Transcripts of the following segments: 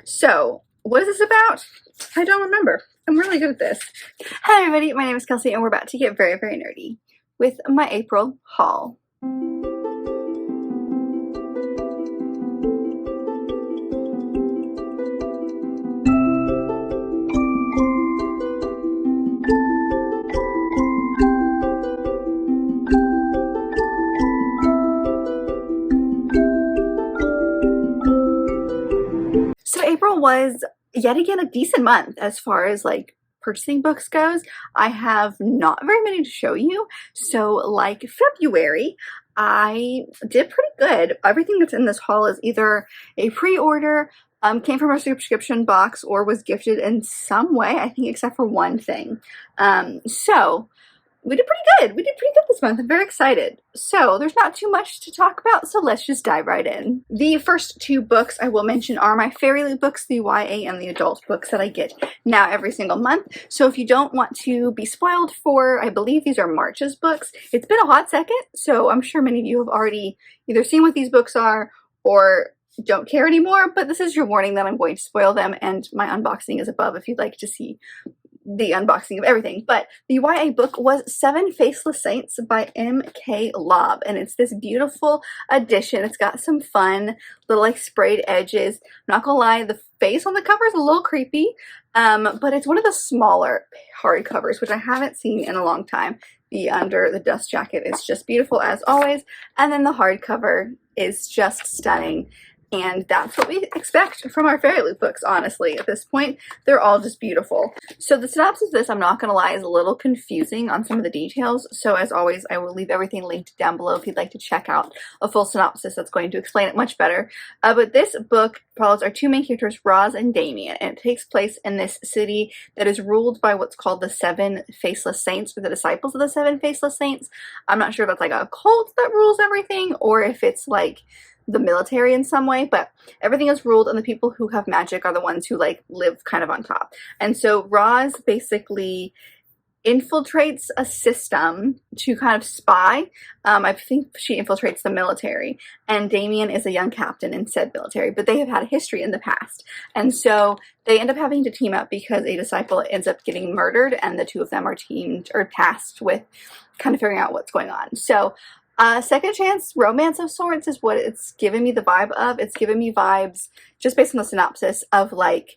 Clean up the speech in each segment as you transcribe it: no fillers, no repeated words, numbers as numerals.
So, what is this about? I don't remember. I'm really good at this. Hi everybody, my name is Kelsey and we're about to get very, very nerdy with my April haul. So April was yet again a decent month as far as like purchasing books goes. I have not very many to show you. So like February, I did pretty good. Everything that's in this haul is either a pre-order, came from a subscription box, or was gifted in some way, I think except for one thing. So we did pretty good. We did pretty good this month. I'm very excited. So there's not too much to talk about, so let's just dive right in. The first two books I will mention are my Fairy Loot books, the YA and the adult books that I get now every single month. So if you don't want to be spoiled for, I believe these are March's books. It's been a hot second, so I'm sure many of you have already either seen what these books are or don't care anymore, but this is your warning that I'm going to spoil them, and my unboxing is above if you'd like to see the unboxing of everything. But the YA book was Seven Faceless Saints by M.K. Lobb, and it's this beautiful edition. It's got some fun little like sprayed edges. I'm not gonna lie, the face on the cover is a little creepy, but it's one of the smaller hardcovers, which I haven't seen in a long time. The under the dust jacket is just beautiful as always, and then the hardcover is just stunning. And that's what we expect from our Fairy Loot books, honestly. At this point, they're all just beautiful. So the synopsis of this, I'm not going to lie, is a little confusing on some of the details. So as always, I will leave everything linked down below if you'd like to check out a full synopsis that's going to explain it much better. But this book follows our two main characters, Roz and Damien, and it takes place in this city that is ruled by what's called the Seven Faceless Saints, or the disciples of the Seven Faceless Saints. I'm not sure if it's like a cult that rules everything, or if it's like the military in some way, but everything is ruled, and the people who have magic are the ones who like live kind of on top. And so Roz basically infiltrates a system to kind of spy. I think she infiltrates the military, and Damien is a young captain in said military, but they have had a history in the past. And so they end up having to team up because a disciple ends up getting murdered, and the two of them are tasked with kind of figuring out what's going on. So second chance romance of sorts is what it's giving me the vibe of. It's giving me vibes, just based on the synopsis, of like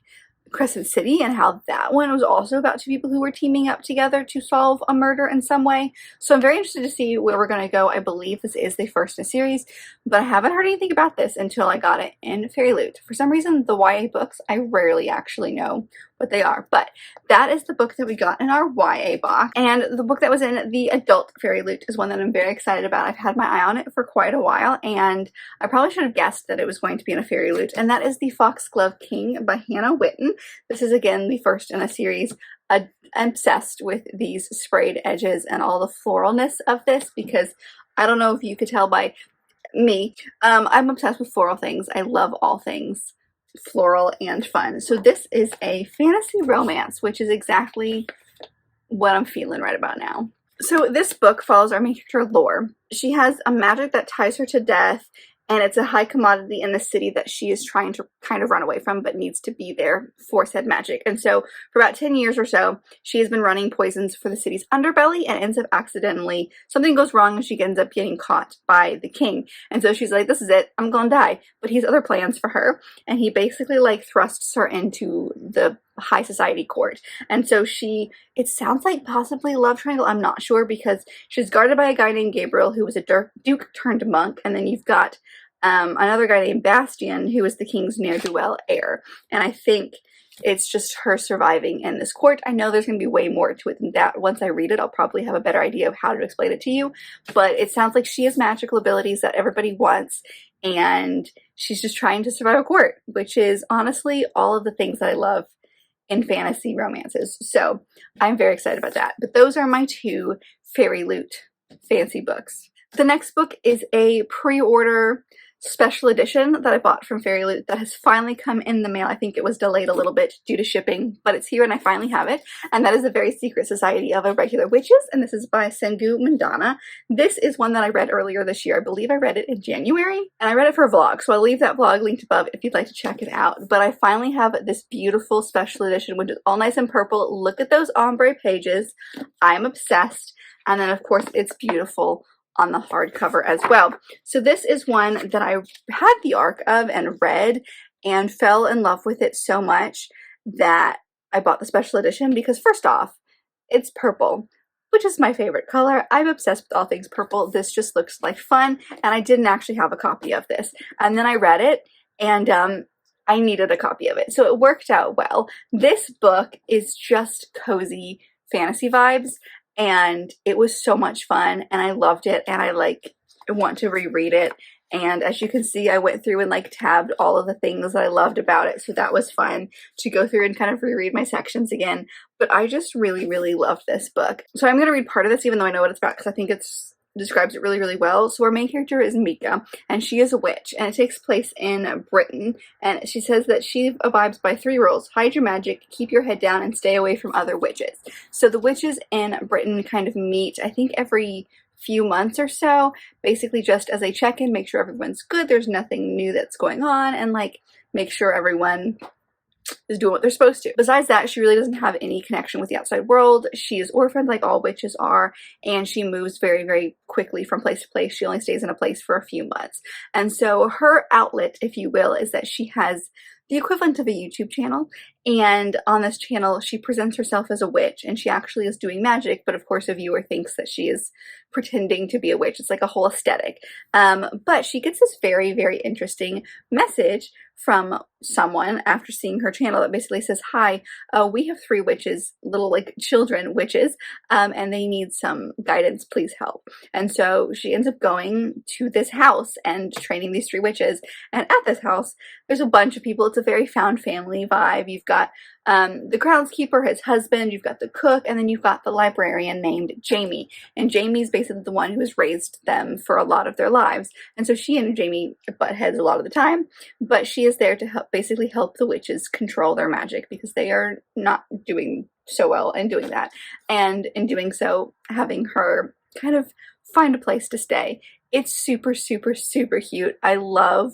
Crescent City, and how that one was also about two people who were teaming up together to solve a murder in some way. So I'm very interested to see where we're going to go. I believe this is the first in a series, but I haven't heard anything about this until I got it in Fairy Loot. For some reason, the YA books, I rarely actually know what they are, but that is the book that we got in our YA box. And the book that was in the adult Fairy Loot is one that I'm very excited about. I've had my eye on it for quite a while, and I probably should have guessed that it was going to be in a Fairy Loot, and that is The Foxglove King by Hannah Whitten. This is again the first in a series. I'm obsessed with these sprayed edges and all the floralness of this, because I don't know if you could tell by me, I'm obsessed with floral things. I love all things floral and fun. So this is a fantasy romance, which is exactly what I'm feeling right about now. So this book follows our main character, Lore. She has a magic that ties her to death, and it's a high commodity in the city that she is trying to kind of run away from, but needs to be there for said magic. And so for about 10 years or so, she has been running poisons for the city's underbelly, and ends up accidentally, something goes wrong and she ends up getting caught by the king. And so she's like, this is it, I'm gonna die. But he has other plans for her, and he basically like thrusts her into the high society court. And so it sounds like possibly love triangle, I'm not sure, because she's guarded by a guy named Gabriel, who was a duke turned monk, and then you've got another guy named Bastian, who is the king's ne'er-do-well heir. And I think it's just her surviving in this court. I know there's going to be way more to it than that. Once I read it, I'll probably have a better idea of how to explain it to you, but it sounds like she has magical abilities that everybody wants, and she's just trying to survive a court, which is honestly all of the things that I love in fantasy romances. So I'm very excited about that. But those are my two Fairy Loot fancy books. The next book is a pre-order special edition that I bought from Fairy Loot that has finally come in the mail. I think it was delayed a little bit due to shipping, but it's here and I finally have it. And that is A Very Secret Society of Irregular Witches, and this is by Sengu Mandana. This is one that I read earlier this year. I believe I read it in January, and I read it for a vlog, so I'll leave that vlog linked above if you'd like to check it out. But I finally have this beautiful special edition, which is all nice and purple. Look at those ombre pages. I'm obsessed. And then, of course, it's beautiful on the hardcover as well. So this is one that I had the arc of and read and fell in love with it so much that I bought the special edition because, first off, it's purple, which is my favorite color. I'm obsessed with all things purple. This just looks like fun, and I didn't actually have a copy of this. And then I read it, and I needed a copy of it, so it worked out well. This book is just cozy fantasy vibes, and it was so much fun, and I loved it, and I want to reread it. And as you can see, I went through and tabbed all of the things that I loved about it, so that was fun to go through and kind of reread my sections again. But I just really, really loved this book. So I'm going to read part of this even though I know what it's about because I think describes it really, really well. So our main character is Mika, and she is a witch, and it takes place in Britain, and she says that she abides by 3 rules: hide your magic, keep your head down, and stay away from other witches. So the witches in Britain kind of meet, I think, every few months or so, basically just as a check-in, make sure everyone's good, there's nothing new that's going on, and make sure everyone is doing what they're supposed to. Besides that, she really doesn't have any connection with the outside world. She is orphaned like all witches are, and she moves very, very quickly from place to place. She only stays in a place for a few months. And so her outlet, if you will, is that she has the equivalent of a YouTube channel, and on this channel she presents herself as a witch, and she actually is doing magic, but of course a viewer thinks that she is pretending to be a witch. It's like a whole aesthetic. But she gets this very, very interesting message from someone after seeing her channel that basically says, hi, we have 3 witches, little children witches, and they need some guidance, please help. And so she ends up going to this house and training these 3 witches, and at this house there's a bunch of people. It's a very found family vibe. You've got the groundskeeper, his husband, you've got the cook, and then you've got the librarian named Jamie. And Jamie's basically the one who has raised them for a lot of their lives. And so she and Jamie butt heads a lot of the time, but she is there to basically help the witches control their magic because they are not doing so well in doing that. And in doing so, having her kind of find a place to stay. It's super, super, super cute. I love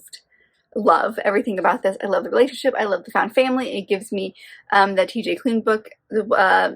everything about this. I love the relationship. I love the found family. It gives me that TJ Klune book,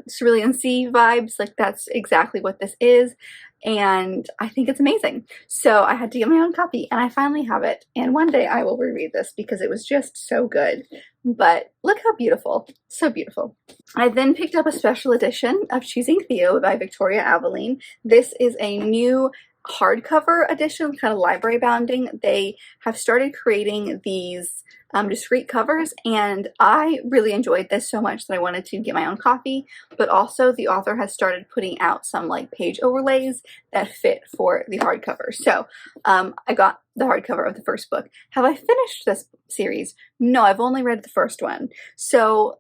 Cerulean Sea vibes. That's exactly what this is, and I think it's amazing. So I had to get my own copy, and I finally have it, and one day I will reread this because it was just so good. But look how beautiful. So beautiful. I then picked up a special edition of Choosing Theo by Victoria Aveline. This is a new hardcover edition, kind of library bounding. They have started creating these discrete covers, and I really enjoyed this so much that I wanted to get my own copy. But also the author has started putting out some page overlays that fit for the hardcover. So I got the hardcover of the first book. Have I finished this series? No, I've only read the first one. So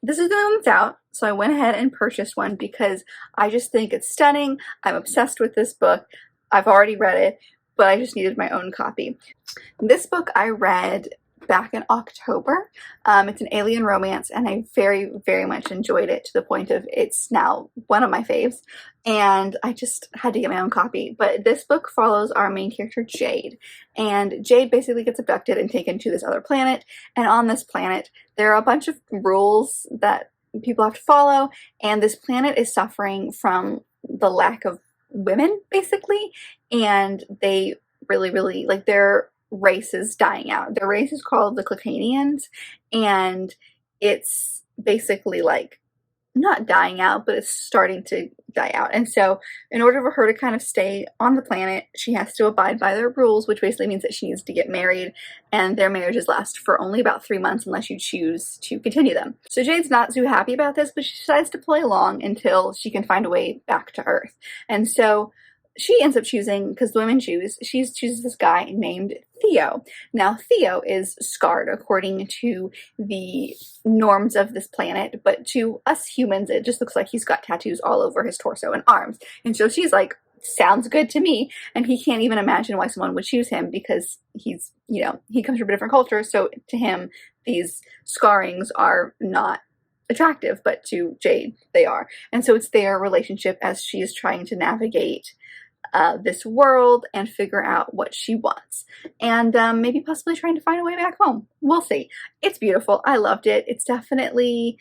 this is the one that's out, so I went ahead and purchased one because I just think it's stunning. I'm obsessed with this book. I've already read it, but I just needed my own copy. This book I read back in October. It's an alien romance, and I very, very much enjoyed it to the point of it's now one of my faves, and I just had to get my own copy. But this book follows our main character, Jade, and Jade basically gets abducted and taken to this other planet, and on this planet there are a bunch of rules that people have to follow, and this planet is suffering from the lack of women, basically, and they really, really, their race is dying out. Their race is called the Clacanians, and it's basically not dying out, but it's starting to die out. And so in order for her to kind of stay on the planet, she has to abide by their rules, which basically means that she needs to get married, and their marriages last for only about 3 months unless you choose to continue them. So Jade's not too happy about this, but she decides to play along until she can find a way back to Earth. And so she ends up choosing, because the women choose, she chooses this guy named Theo. Now, Theo is scarred according to the norms of this planet, but to us humans, it just looks like he's got tattoos all over his torso and arms. And so she's sounds good to me. And he can't even imagine why someone would choose him because he's, you know, he comes from a different culture. So to him, these scarrings are not attractive, but to Jade, they are. And so it's their relationship as she is trying to navigate this world and figure out what she wants, and maybe possibly trying to find a way back home. We'll see. It's beautiful. I loved it. It's definitely,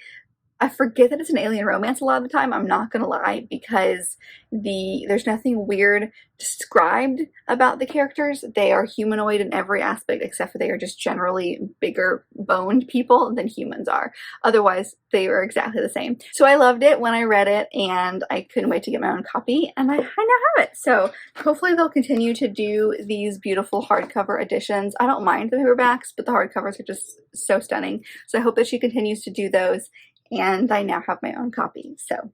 I forget that it's an alien romance a lot of the time, I'm not gonna lie, because there's nothing weird described about the characters. They are humanoid in every aspect except for they are just generally bigger boned people than humans are. Otherwise, they are exactly the same. So I loved it when I read it, and I couldn't wait to get my own copy, and I now have it. So hopefully they'll continue to do these beautiful hardcover editions. I don't mind the paperbacks, but the hardcovers are just so stunning. So I hope that she continues to do those, and I now have my own copy, so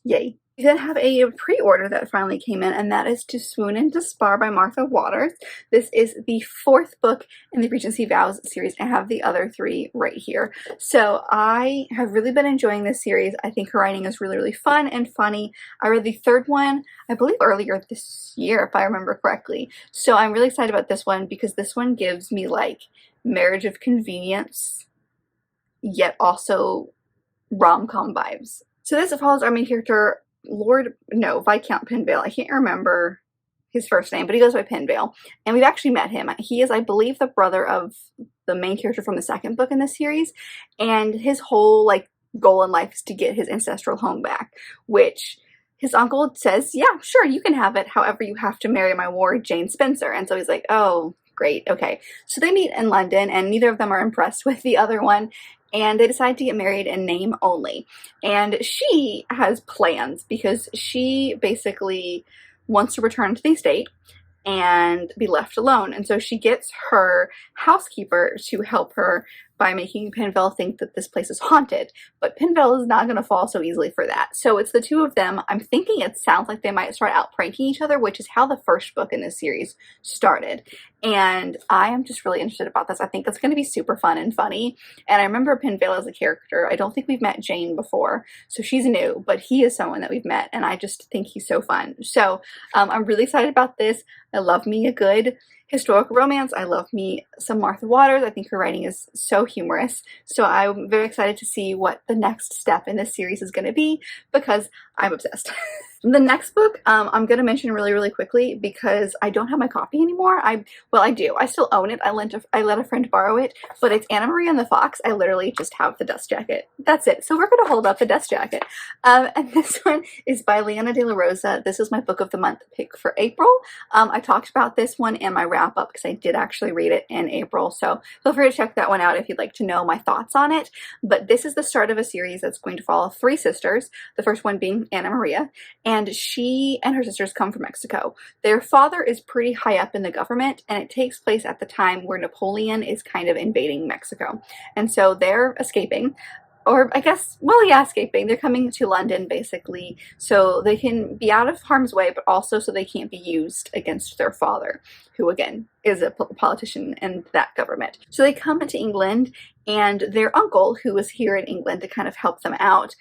yay. We then have a pre-order that finally came in, and that is To Swoon and Despar by Martha Waters. This is the 4th book in the Regency Vows series. I have the other 3 right here. So I have really been enjoying this series. I think her writing is really, really fun and funny. I read the 3rd one, I believe earlier this year, if I remember correctly. So I'm really excited about this one because this one gives me like Marriage of Convenience, yet also rom-com vibes. So this follows our main character, Viscount Pinvale. I can't remember his first name, but he goes by Pinvale. And we've actually met him. He is, I believe, the brother of the main character from the 2nd book in this series. And his whole, like, goal in life is to get his ancestral home back, which his uncle says, yeah, sure, you can have it. However, you have to marry my ward, Jane Spencer. And so he's like, oh, great, okay. So they meet in London, and neither of them are impressed with the other one. And they decide to get married in name only. And she has plans because she basically wants to return to the estate and be left alone. And so she gets her housekeeper to help her by making Pinvale think that this place is haunted. But Pinvale is not going to fall so easily for that. So it's the 2 of them. I'm thinking it sounds like they might start out pranking each other, which is how the 1st book in this series started. And I am just really interested about this. I think it's going to be super fun and funny. And I remember Pinvale as a character. I don't think we've met Jane before, so she's new, but he is someone that we've met, and I just think he's so fun. So I'm really excited about this. I love me a good historical romance. I love me some Martha Waters. I think her writing is so humorous. So I'm very excited to see what the next step in this series is going to be because I'm obsessed. The next book I'm going to mention really, really quickly because I don't have my copy anymore. Well, I do. I still own it. I let a friend borrow it, but it's Anna Maria and the Fox. I literally just have the dust jacket. That's it. So we're going to hold up the dust jacket. And this one is by Liana de la Rosa. This is my book of the month pick for April. I talked about this one in my wrap up because I did actually read it in April. So feel free to check that one out if you'd like to know my thoughts on it. But this is the start of a series that's going to follow 3 sisters. The first one being Anna Maria. And she and her sisters come from Mexico. Their father is pretty high up in the government, and it takes place at the time where Napoleon is kind of invading Mexico. And so they're escaping, or I guess, well, yeah, escaping. They're coming to London, basically, so they can be out of harm's way, but also so they can't be used against their father, who, again, is a politician in that government. So they come into England, and their uncle, who is here in England to kind of help them out,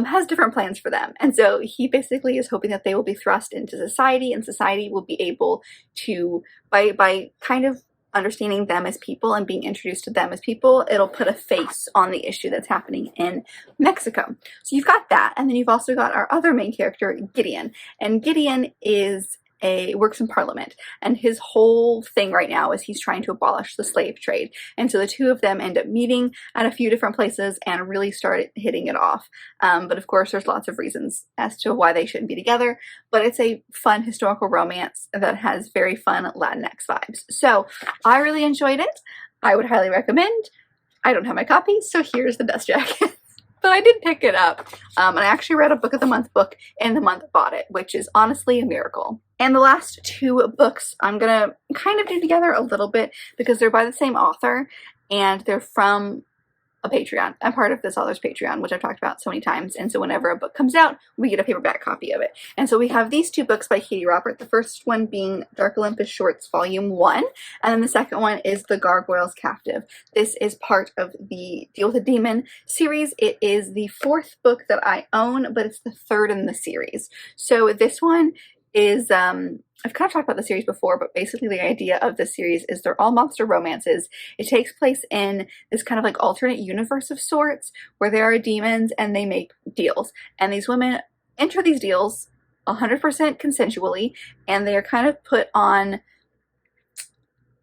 has different plans for them. And so he basically is hoping that they will be thrust into society, and society will be able to, by kind of understanding them as people and being introduced to them as people, it'll put a face on the issue that's happening in Mexico. So you've got that, and then you've also got our other main character, Gideon. And Gideon works in Parliament, and his whole thing right now is he's trying to abolish the slave trade. And so the 2 of them end up meeting at a few different places and really start hitting it off. But of course, there's lots of reasons as to why they shouldn't be together. But it's a fun historical romance that has very fun Latinx vibes. So I really enjoyed it. I would highly recommend. I don't have my copy, so here's the dust jacket. But I did pick it up, and I actually read a book of the month book in the month bought it, which is honestly a miracle. And the last 2 books I'm gonna kind of do together a little bit because they're by the same author and they're from a Patreon. I'm part of this author's Patreon, which I've talked about so many times. And so whenever a book comes out, we get a paperback copy of it. And so we have these 2 books by Katie Robert. The first one being Dark Olympus Shorts Volume 1. And then the second one is The Gargoyle's Captive. This is part of the Deal with a Demon series. It is the 4th book that I own, but it's the 3rd in the series. So this one is, I've kind of talked about the series before, but basically the idea of this series is they're all monster romances. It takes place in this kind of like alternate universe of sorts where there are demons and they make deals. And these women enter these deals 100% consensually, and they are kind of put on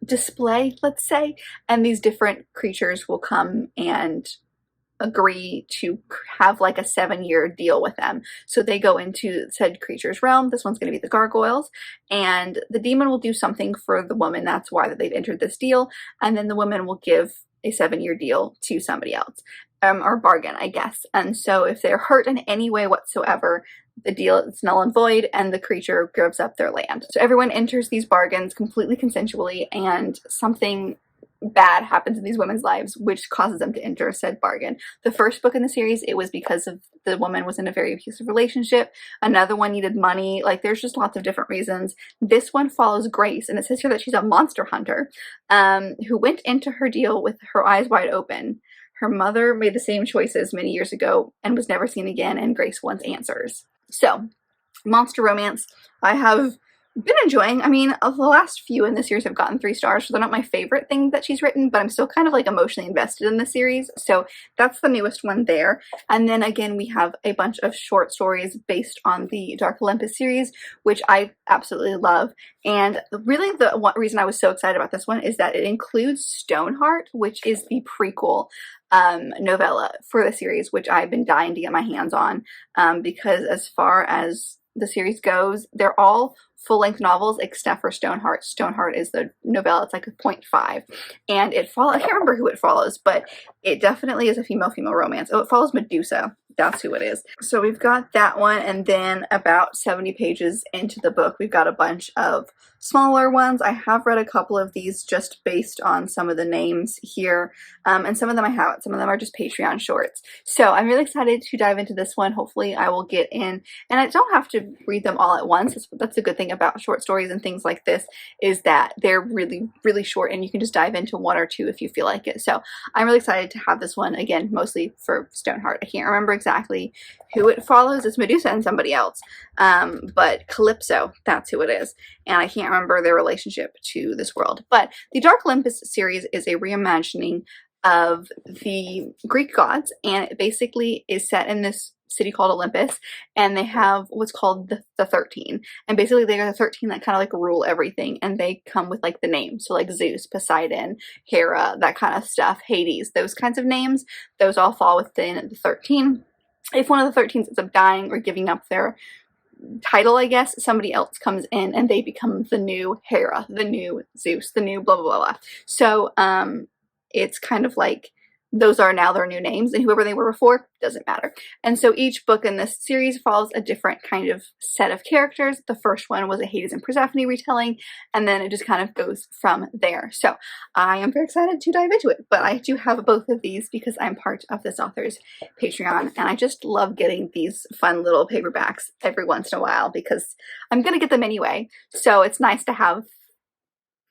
display, let's say, and these different creatures will come and agree to have like a 7-year deal with them. So they go into said creature's realm. This one's going to be the gargoyles, and the demon will do something for the woman. That's why that they've entered this deal, and then the woman will give a 7-year deal to somebody else, or bargain, I guess. And so if they're hurt in any way whatsoever, the deal is null and void, and the creature gives up their land. So everyone enters these bargains completely consensually, and something bad happens in these women's lives which causes them to enter said bargain. The first book in the series, it was because of the woman was in a very abusive relationship. Another one needed money. Like, there's just lots of different reasons. This one follows Grace, and it says here that she's a monster hunter who went into her deal with her eyes wide open. Her mother made the same choices many years ago and was never seen again, and Grace wants answers. So, monster romance, I have been enjoying. I mean, of the last few in the series have gotten 3 stars, so they're not my favorite thing that she's written, but I'm still kind of like emotionally invested in the series. So that's the newest one there. And then again, we have a bunch of short stories based on the Dark Olympus series, which I absolutely love. And really the one reason I was so excited about this one is that it includes Stoneheart, which is the prequel novella for the series, which I've been dying to get my hands on, because as far as the series goes, they're all full-length novels except for Stoneheart. Stoneheart is the novella. It's like a 0.5, and it follows, I can't remember who it follows, but it definitely is a female-female romance. Oh, it follows Medusa. That's who it is. So we've got that one, and then about 70 pages into the book, we've got a bunch of smaller ones. I have read a couple of these just based on some of the names here, and some of them I haven't. Some of them are just Patreon shorts. So I'm really excited to dive into this one. Hopefully I will get in, and I don't have to read them all at once. That's a good thing about short stories and things like this, is that they're really, really short, and you can just dive into 1 or 2 if you feel like it. So I'm really excited to have this one, again, mostly for Stoneheart. I can't remember exactly who it follows. It's Medusa and somebody else, but Calypso, that's who it is, and I can't remember their relationship to this world. But the Dark Olympus series is a reimagining of the Greek gods, and it basically is set in this city called Olympus, and they have what's called the 13, and basically they are the 13 that kind of like rule everything, and they come with like the names, so like Zeus, Poseidon, Hera, that kind of stuff, Hades, those kinds of names, those all fall within the 13. If one of the 13s ends up dying or giving up their title, I guess, somebody else comes in and they become the new Hera, the new Zeus, the new blah blah blah blah. So it's kind of like those are now their new names, and whoever they were before doesn't matter. And so each book in this series follows a different kind of set of characters. The first one was a Hades and Persephone retelling, and then it just kind of goes from there. So I am very excited to dive into it, but I do have both of these because I'm part of this author's Patreon, and I just love getting these fun little paperbacks every once in a while because I'm going to get them anyway. So it's nice to have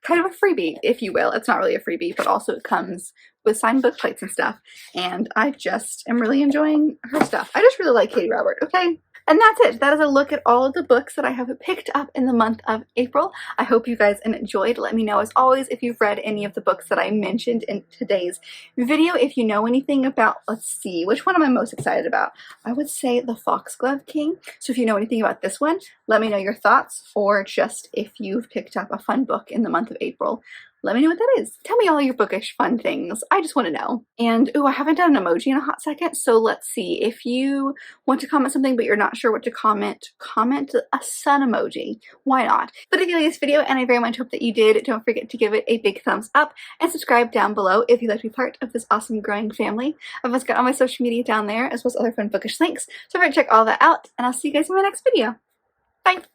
kind of a freebie, if you will. It's not really a freebie, but also it comes with signed book plates and stuff, and I just am really enjoying her stuff. I just really like Katie Robert, okay? And that's it. That is a look at all of the books that I have picked up in the month of April. I hope you guys enjoyed. Let me know, as always, if you've read any of the books that I mentioned in today's video. If you know anything about, let's see, which one am I most excited about? I would say The Foxglove King. So if you know anything about this one, let me know your thoughts, or just if you've picked up a fun book in the month of April, let me know what that is. Tell me all your bookish fun things. I just want to know. And, ooh, I haven't done an emoji in a hot second, so let's see. If you want to comment something but you're not sure what to comment, comment a sun emoji. Why not? But if you like this video, and I very much hope that you did, don't forget to give it a big thumbs up and subscribe down below if you'd like to be part of this awesome growing family. I've also got all my social media down there, as well as other fun bookish links, so remember to check all that out, and I'll see you guys in my next video. Bye!